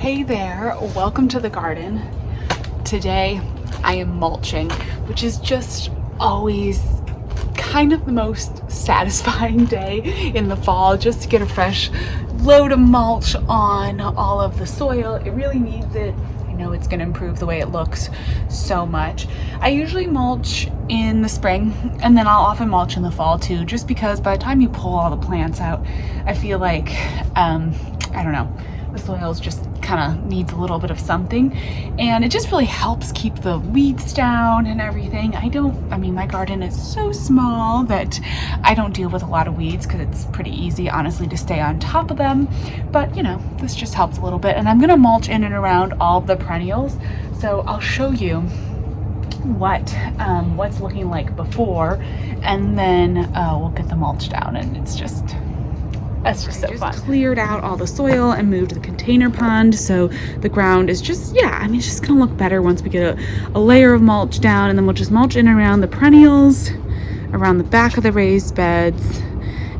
Hey there, welcome to the garden. Today I am mulching, which is just always kind of the most satisfying day in the fall, just to get a fresh load of mulch on all of the soil. It really needs it. I know it's going to improve the way it looks so much. I usually mulch in the spring, and then I'll often mulch in the fall too, just because by the time you pull all the plants out, I feel like, I don't know, the soil's just kind of needs a little bit of something, and it just really helps keep the weeds down and everything. My garden is so small that I don't deal with a lot of weeds because it's pretty easy, honestly, to stay on top of them, but you know, this just helps a little bit. And I'm gonna mulch in and around all the perennials, so I'll show you what's looking like before, and then we'll get the mulch down, and that's just so fun. Cleared out all the soil and moved the container pond, so the ground is just, it's just gonna look better once we get a layer of mulch down, and then we'll just mulch in and around the perennials, around the back of the raised beds,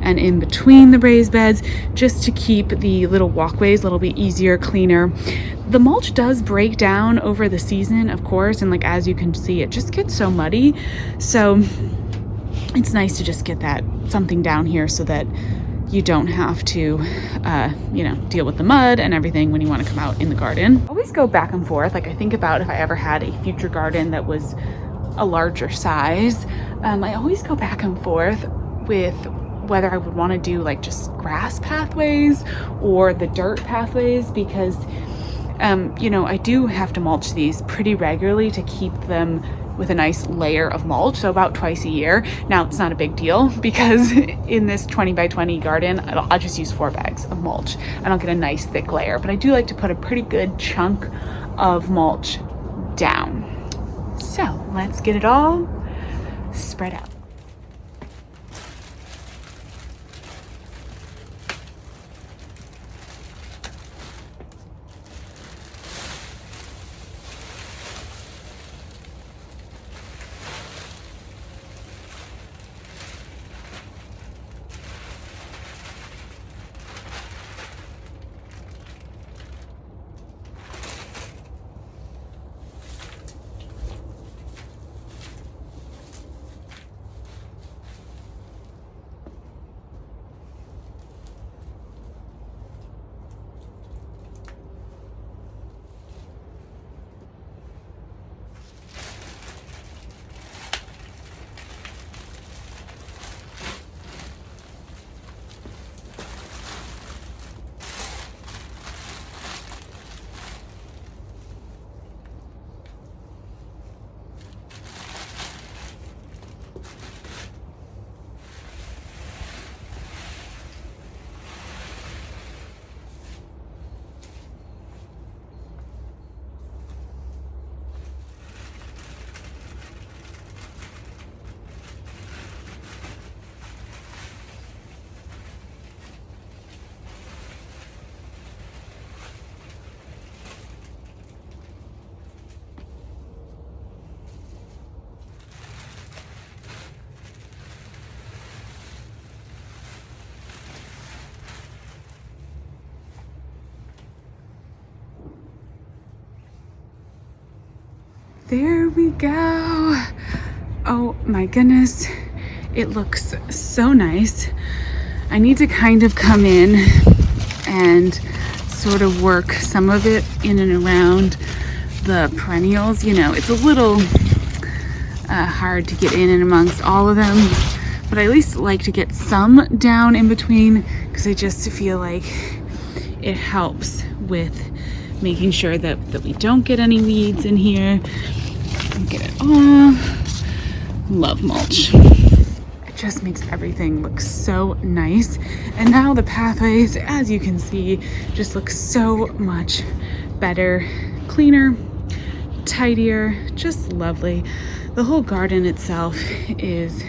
and in between the raised beds, just to keep the little walkways a little bit easier, cleaner. The mulch does break down over the season, of course, and like as you can see, it just gets so muddy, so it's nice to just get that something down here so that you don't have to, deal with the mud and everything when you want to come out in the garden. I always go back and forth. Like, I think about if I ever had a future garden that was a larger size, I always go back and forth with whether I would want to do like just grass pathways or the dirt pathways, because, I do have to mulch these pretty regularly to keep them with a nice layer of mulch, so about twice a year. Now, it's not a big deal because in this 20 by 20 garden, I'll just use 4 bags of mulch and I'll get a nice thick layer, but I do like to put a pretty good chunk of mulch down. So let's get it all spread out. There we go. Oh my goodness, it looks so nice. I need to kind of come in and sort of work some of it in and around the perennials. It's a little hard to get in and amongst all of them, but I at least like to get some down in between, because I just feel like it helps with making sure that we don't get any weeds in here. Get it off. Love mulch. It just makes everything look so nice. And now the pathways, as you can see, just look so much better, cleaner, tidier, just lovely. The whole garden itself is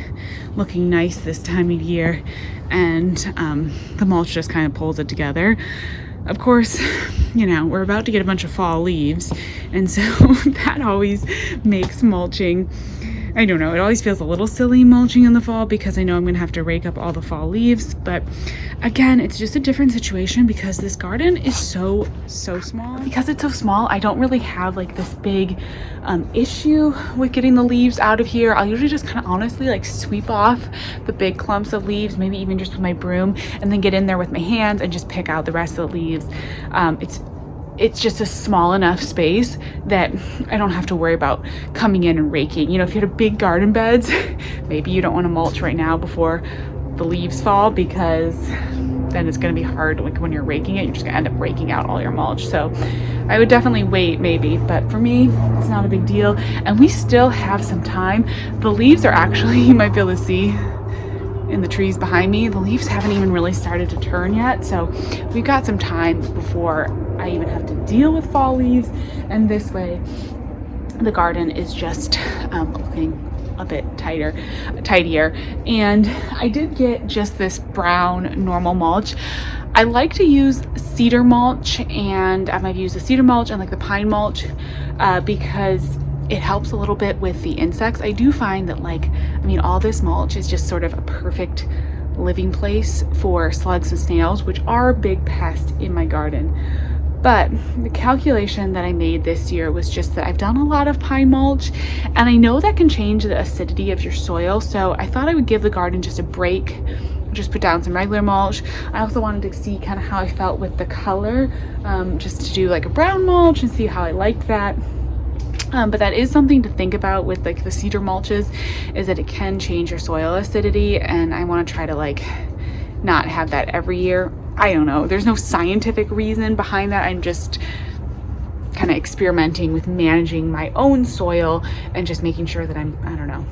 looking nice this time of year, and the mulch just kind of pulls it together. Of course, we're about to get a bunch of fall leaves, and so that always makes mulching I don't know, it always feels a little silly mulching in the fall because I know I'm gonna have to rake up all the fall leaves, but again, it's just a different situation because this garden is so small. Because it's so small, I don't really have like this big issue with getting the leaves out of here. I'll usually just kind of honestly like sweep off the big clumps of leaves, maybe even just with my broom, and then get in there with my hands and just pick out the rest of the leaves. It's just a small enough space that I don't have to worry about coming in and raking. You know, if you had a big garden beds, maybe you don't want to mulch right now before the leaves fall, because then it's going to be hard. Like when you're raking it, you're just going to end up raking out all your mulch. So I would definitely wait maybe, but for me, it's not a big deal. And we still have some time. The leaves are actually, you might be able to see in the trees behind me, the leaves haven't even really started to turn yet. So we've got some time before I even have to deal with fall leaves. And this way, the garden is just looking a bit tidier. And I did get just this brown normal mulch. I like to use cedar mulch, and I might use the cedar mulch and like the pine mulch because it helps a little bit with the insects. I do find that all this mulch is just sort of a perfect living place for slugs and snails, which are a big pest in my garden. But the calculation that I made this year was just that I've done a lot of pine mulch, and I know that can change the acidity of your soil. So I thought I would give the garden just a break, just put down some regular mulch. I also wanted to see kind of how I felt with the color, just to do like a brown mulch and see how I liked that. But that is something to think about with like the cedar mulches, is that it can change your soil acidity, and I want to try to like not have that every year. I don't know, there's no scientific reason behind that. I'm just kind of experimenting with managing my own soil and just making sure that I don't know,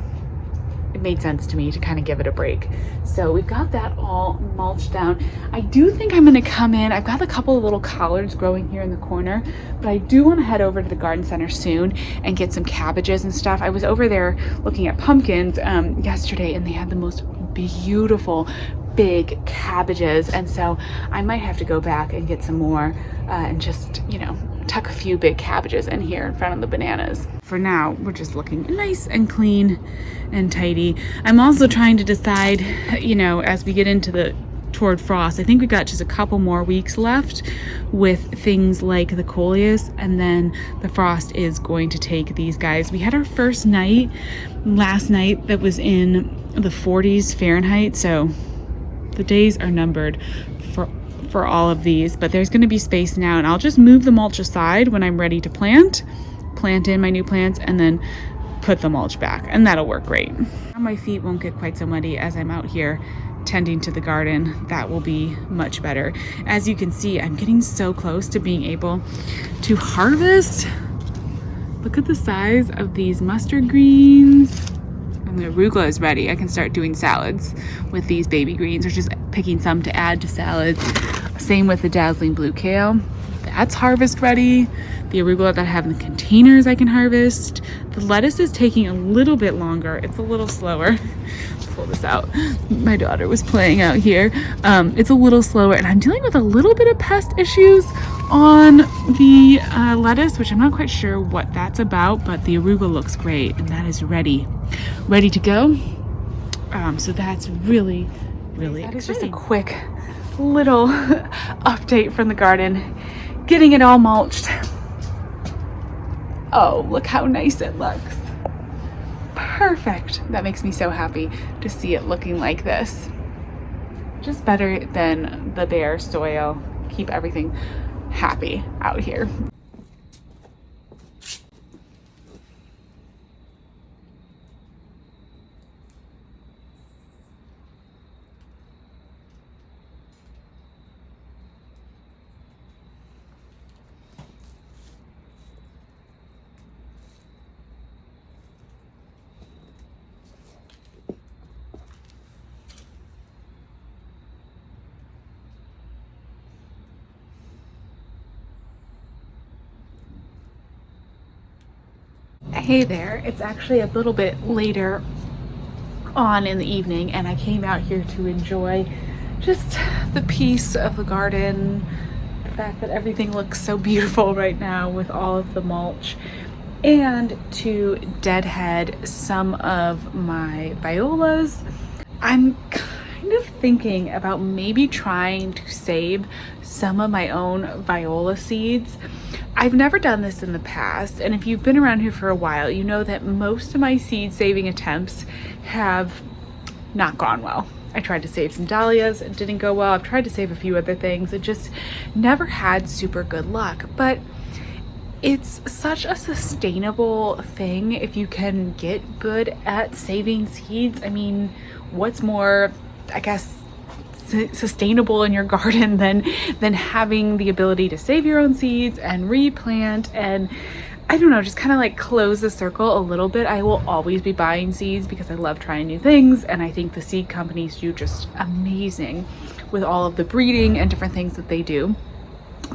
it made sense to me to kind of give it a break. So we've got that all mulched down. I do think I'm going to come in. I've got a couple of little collards growing here in the corner, but I do want to head over to the garden center soon and get some cabbages and stuff. I was over there looking at pumpkins yesterday, and they had the most beautiful big cabbages, and so I might have to go back and get some more and just, you know, tuck a few big cabbages in here in front of the bananas. For now, we're just looking nice and clean and tidy. I'm also trying to decide, you know, as we get into toward frost, I think we got just a couple more weeks left with things like the coleus, and then the frost is going to take these guys. We had our first night last night that was in the 40s Fahrenheit, so the days are numbered for all of these, but there's going to be space now, and I'll just move the mulch aside when I'm ready to plant in my new plants, and then put the mulch back, and that'll work great. Now my feet won't get quite so muddy as I'm out here tending to the garden. That will be much better. As you can see, I'm getting so close to being able to harvest. Look at the size of these mustard greens. And the arugula is ready. I can start doing salads with these baby greens, or just picking some to add to salads. Same with the dazzling blue kale. That's harvest ready. The arugula that I have in the containers I can harvest. The lettuce is taking a little bit longer. It's a little slower. Pull this out. My daughter was playing out here. It's a little slower, and I'm dealing with a little bit of pest issues on the lettuce, which I'm not quite sure what that's about, but the arugula looks great, and that is ready to go. So that's really exciting. It's just a quick little update from the garden, getting it all mulched. Oh, look how nice it looks. Perfect. That makes me so happy to see it looking like this. Just better than the bare soil. Keep everything happy out here. Hey there, it's actually a little bit later on in the evening, and I came out here to enjoy just the peace of the garden, the fact that everything looks so beautiful right now with all of the mulch. and to deadhead some of my violas. I'm kind of thinking about maybe trying to save some of my own viola seeds. I've never done this in the past, and if you've been around here for a while, you know that most of my seed saving attempts have not gone well. I tried to save some dahlias, it didn't go well. I've tried to save a few other things. It just never had super good luck, but it's such a sustainable thing if you can get good at saving seeds. I mean, what's more, I guess, sustainable in your garden than having the ability to save your own seeds and replant and, I don't know, just kind of like close the circle a little bit. I will always be buying seeds because I love trying new things, and I think the seed companies do just amazing with all of the breeding and different things that they do.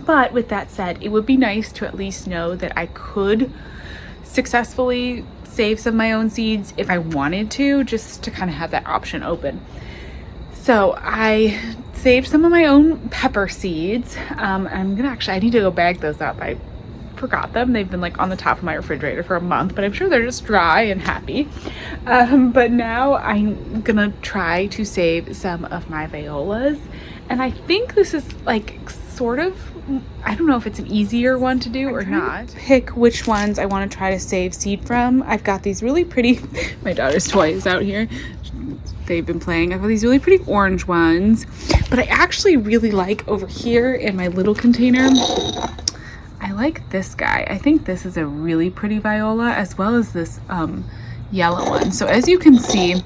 But with that said, it would be nice to at least know that I could successfully save some of my own seeds if I wanted to, just to kind of have that option open. So I saved some of my own pepper seeds. I need to go bag those up. I forgot them. They've been like on the top of my refrigerator for a month, but I'm sure they're just dry and happy. But now I'm gonna try to save some of my violas. And I think this is like sort of, I don't know if it's an easier one to do or not. Pick which ones I want to try to save seed from. I've got these really pretty, my daughter's toy is out here. They've been playing. I've got these really pretty orange ones, but I actually really like over here in my little container, I like this guy. I think this is a really pretty viola, as well as this yellow one. So as you can see,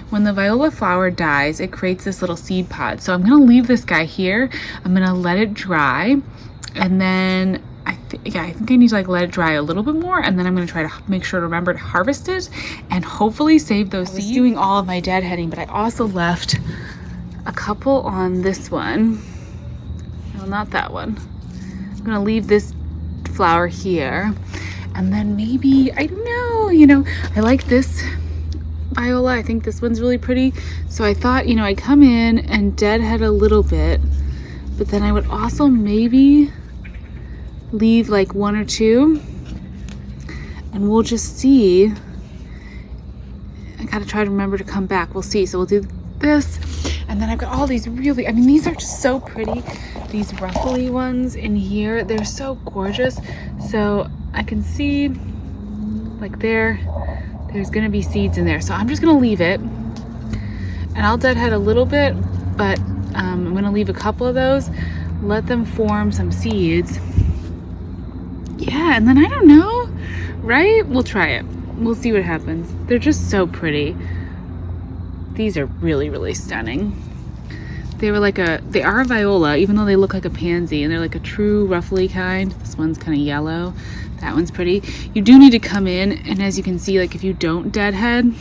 when the viola flower dies, it creates this little seed pod. So I'm gonna leave this guy here. I'm gonna let it dry, and then I think I need to like let it dry a little bit more, and then I'm gonna try to make sure to remember to harvest it and hopefully save those seeds. I was doing all of my deadheading, but I also left a couple on this one. No, not that one. I'm gonna leave this flower here, and then maybe, I don't know, I like this viola. I think this one's really pretty, so I thought, I'd come in and deadhead a little bit, but then I would also maybe leave like one or two, and we'll just see. I gotta try to remember to come back. We'll see. So we'll do this, and then I've got all these really, these are just so pretty. These ruffly ones in here, they're so gorgeous. So I can see like there's gonna be seeds in there. So I'm just gonna leave it, and I'll deadhead a little bit, but I'm gonna leave a couple of those, let them form some seeds. Yeah, and then I don't know, right? We'll try it. We'll see what happens. They're just so pretty. These are really, really stunning. They are a viola, even though they look like a pansy, and they're like a true ruffly kind. This one's kind of yellow. That one's pretty. You do need to come in, and as you can see, like if you don't deadhead,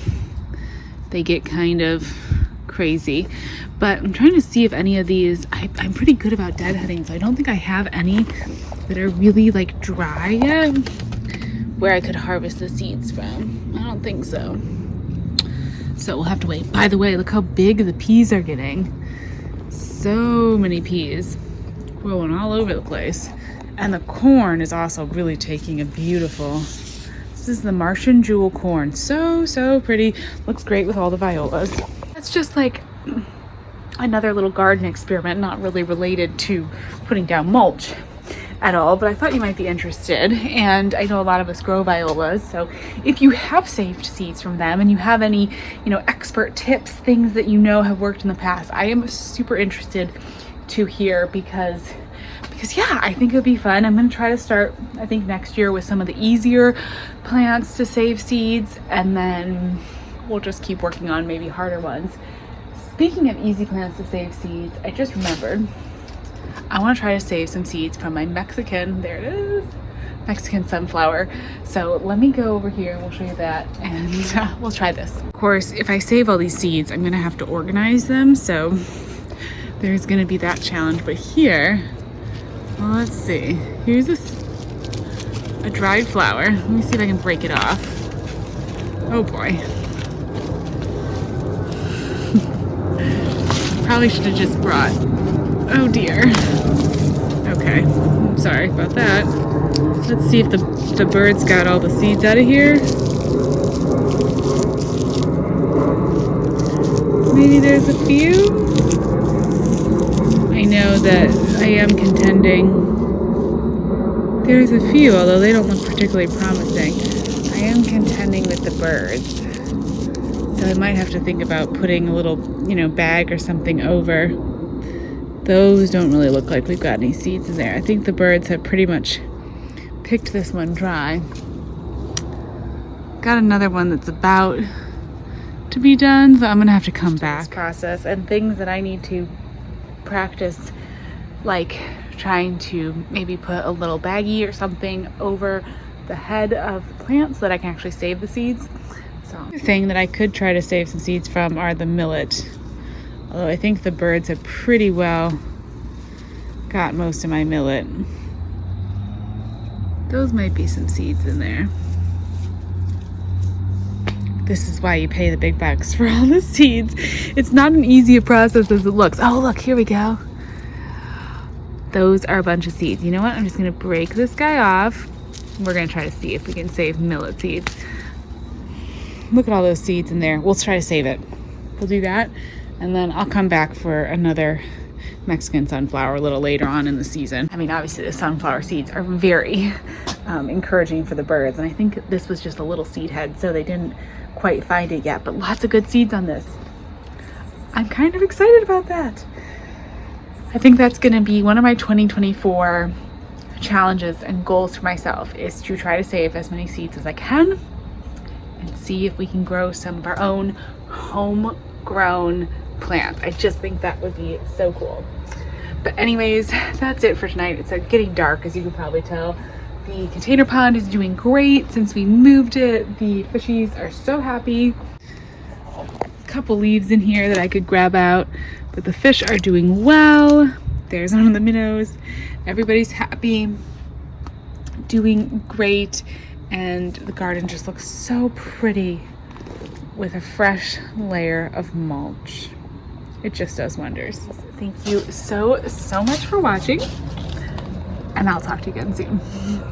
they get kind of crazy. But I'm trying to see if any of these, I'm pretty good about deadheading, so I don't think I have any that are really like dry yet where I could harvest the seeds from. I don't think so. So we'll have to wait. By the way, look how big the peas are getting. So many peas growing all over the place. And the corn is also really taking a beautiful, this is the Martian jewel corn. So pretty. Looks great with all the violas. It's just like another little garden experiment, not really related to putting down mulch at all, but I thought you might be interested. And I know a lot of us grow violas, so if you have saved seeds from them and you have any, expert tips, things that have worked in the past, I am super interested to hear because yeah, I think it would be fun. I'm going to try to start, I think, next year with some of the easier plants to save seeds, and then we'll just keep working on maybe harder ones. Speaking of easy plants to save seeds, I just remembered I want to try to save some seeds from my Mexican sunflower. So let me go over here and we'll show you that, and we'll try this. Of course, if I save all these seeds, I'm going to have to organize them, so there's going to be that challenge. But here, well, let's see. Here's a dried flower. Let me see if I can break it off. Oh boy. Probably should have just brought, oh dear. Okay, I'm sorry about that. Let's see if the birds got all the seeds out of here. Maybe there's a few. I know that I am contending. There's a few, although they don't look particularly promising. I am contending with the birds. So I might have to think about putting a little, bag or something over. Those don't really look like we've got any seeds in there. I think the birds have pretty much picked this one dry. Got another one that's about to be done, so I'm gonna have to come back. Process and things that I need to practice, like trying to maybe put a little baggie or something over the head of the plant so that I can actually save the seeds. So the thing that I could try to save some seeds from are the millet. Although I think the birds have pretty well got most of my millet. Those might be some seeds in there. This is why you pay the big bucks for all the seeds. It's not an easy a process as it looks. Oh, look, here we go. Those are a bunch of seeds. You know what? I'm just gonna break this guy off. We're gonna try to see if we can save millet seeds. Look at all those seeds in there. We'll try to save it. We'll do that. And then I'll come back for another Mexican sunflower a little later on in the season. I mean, obviously the sunflower seeds are very encouraging for the birds. And I think this was just a little seed head, so they didn't quite find it yet, but lots of good seeds on this. I'm kind of excited about that. I think that's gonna be one of my 2024 challenges and goals for myself, is to try to save as many seeds as I can and see if we can grow some of our own homegrown plants. I just think that would be so cool. But anyways, that's it for tonight. It's getting dark, as you can probably tell. The container pond is doing great since we moved it. The fishies are so happy. A couple leaves in here that I could grab out, but the fish are doing well. There's one of the minnows. Everybody's happy, doing great, and the garden just looks so pretty with a fresh layer of mulch. It just does wonders. Thank you so much for watching, and I'll talk to you again soon. Bye.